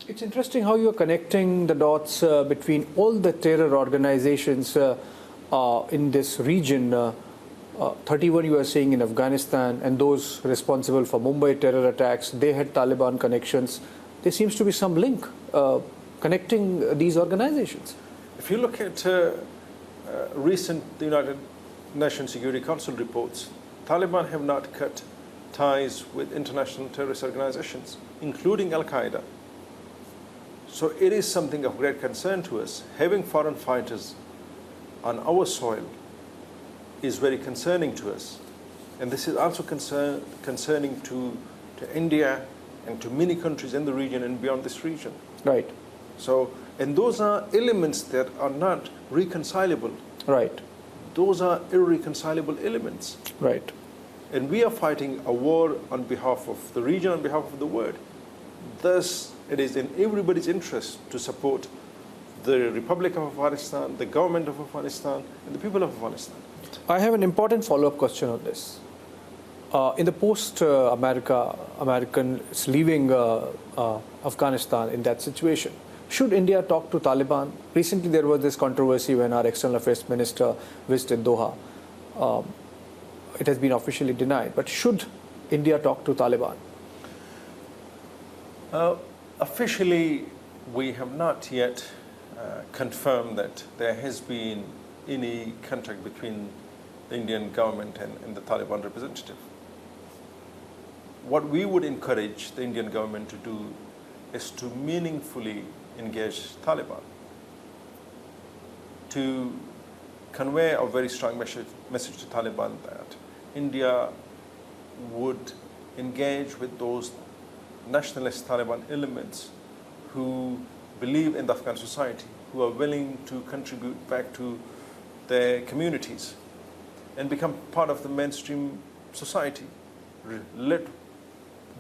It's interesting how you're connecting the dots between all the terror organizations in this region. 31 you are saying in Afghanistan, and those responsible for Mumbai terror attacks, they had Taliban connections. There seems to be some link connecting these organizations. If you look at recent United Nations Security Council reports, Taliban have not cut ties with international terrorist organizations, including Al-Qaeda. So it is something of great concern to us. Having foreign fighters on our soil is very concerning to us. And this is also concerning to India and to many countries in the region and beyond this region. Right. So, and those are elements that are not reconcilable. Right. Those are irreconcilable elements. Right. And we are fighting a war on behalf of the region, on behalf of the world. Thus, it is in everybody's interest to support the Republic of Afghanistan, the government of Afghanistan, and the people of Afghanistan. I have an important follow-up question on this. In the Americans leaving Afghanistan in that situation, should India talk to Taliban? Recently there was this controversy when our External Affairs Minister visited Doha. It has been officially denied, but should India talk to Taliban? Officially, we have not yet confirmed that there has been any contact between the Indian government and the Taliban representative. What we would encourage the Indian government to do is to meaningfully engage Taliban, to convey a very strong message to Taliban that India would engage with those nationalist Taliban elements who believe in the Afghan society, who are willing to contribute back to their communities and become part of the mainstream society, let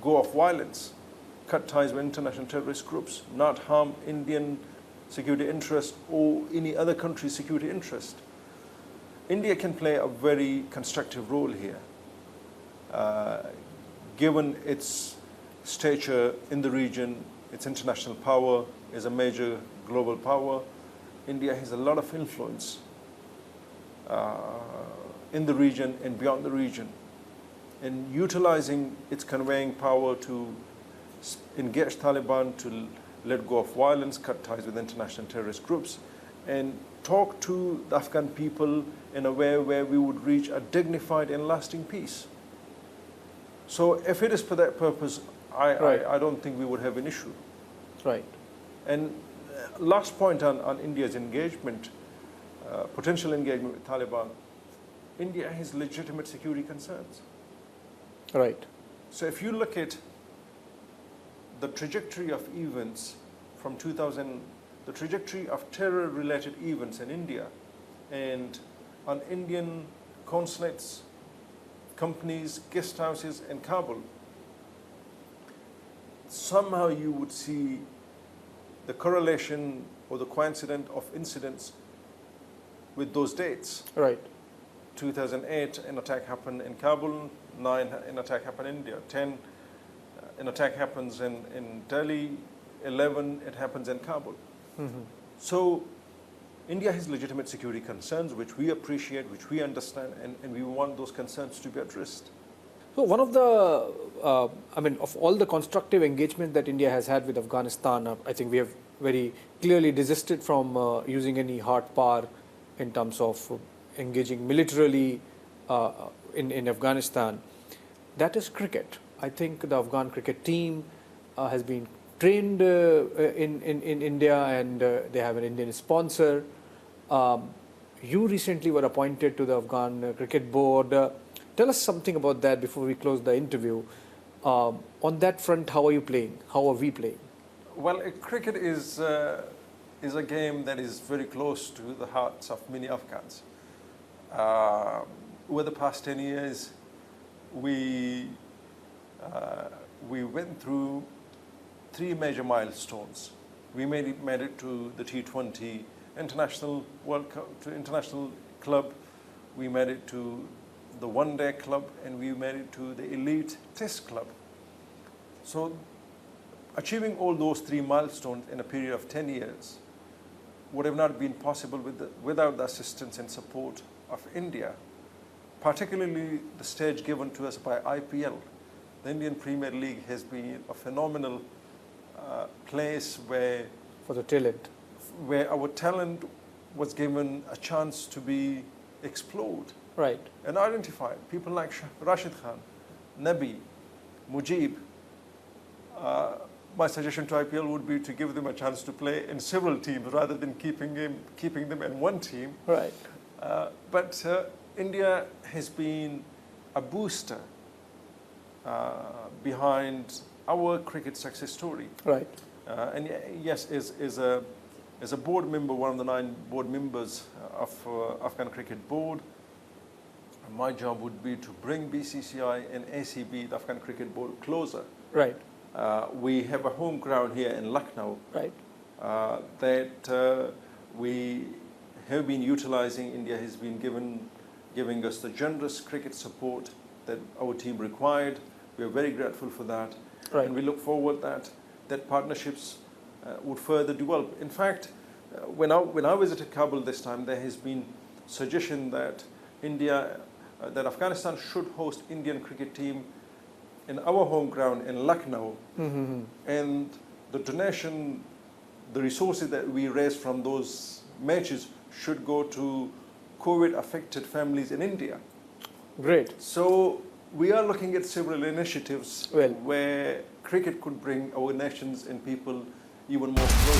go of violence, cut ties with international terrorist groups, not harm Indian security interests or any other country's security interest. India can play a very constructive role here, given its stature in the region, its international power is a major global power. India has a lot of influence in the region and beyond the region. And utilizing its conveying power to engage Taliban, to let go of violence, cut ties with international terrorist groups, and talk to the Afghan people in a way where we would reach a dignified and lasting peace. So if it is for that purpose, I don't think we would have an issue. Right. And last point on India's engagement, potential engagement with Taliban, India has legitimate security concerns. Right. So if you look at the trajectory of events from 2000, the trajectory of terror-related events in India and on Indian consulates, companies, guest houses in Kabul, somehow you would see the correlation or the coincidence of incidents with those dates. Right. 2008, an attack happened in Kabul. 9, an attack happened in India. 10, an attack happens in Delhi. 11, it happens in Kabul. Mm-hmm. So India has legitimate security concerns, which we appreciate, which we understand, and we want those concerns to be addressed. So one of the, of all the constructive engagement that India has had with Afghanistan, I think we have very clearly desisted from using any hard power in terms of engaging militarily in Afghanistan. That is cricket. I think the Afghan cricket team has been trained in India, and they have an Indian sponsor. You recently were appointed to the Afghan cricket board. Tell us something about that before we close the interview. On that front, how are you playing? How are we playing? Well, cricket is a game that is very close to the hearts of many Afghans. Over the past 10 years, we went through 3 major milestones. We made it to the T20 International World Cup, to International Club. We made it to the One-Day Club, and we made it to the Elite Test Club. So Achieving all those three milestones in a period of 10 years would have not been possible without the assistance and support of India, particularly the stage given to us by IPL. The Indian Premier League has been a phenomenal place where For the talent. our talent was given a chance to be explored Right. and identified. People like Rashid Khan, Nabi, Mujib. My suggestion to IPL would be to give them a chance to play in several teams rather than keeping them in one team. Right. But India has been a booster behind our cricket success story. Right. And yes, as a board member, one of the 9 board members of Afghan Cricket Board, my job would be to bring BCCI and ACB, the Afghan Cricket Board, closer. Right. We have a home ground here in Lucknow Right. that we have been utilizing. India has been giving us the generous cricket support that our team required. We are very grateful for that. Right. And we look forward that partnerships would further develop. In fact, when I visited Kabul this time, there has been suggestion that that Afghanistan should host Indian cricket team in our home ground in Lucknow, and the donation, the resources that we raise from those matches should go to COVID-affected families in India. Great. So we are looking at several initiatives Well, where cricket could bring our nations and people even more close.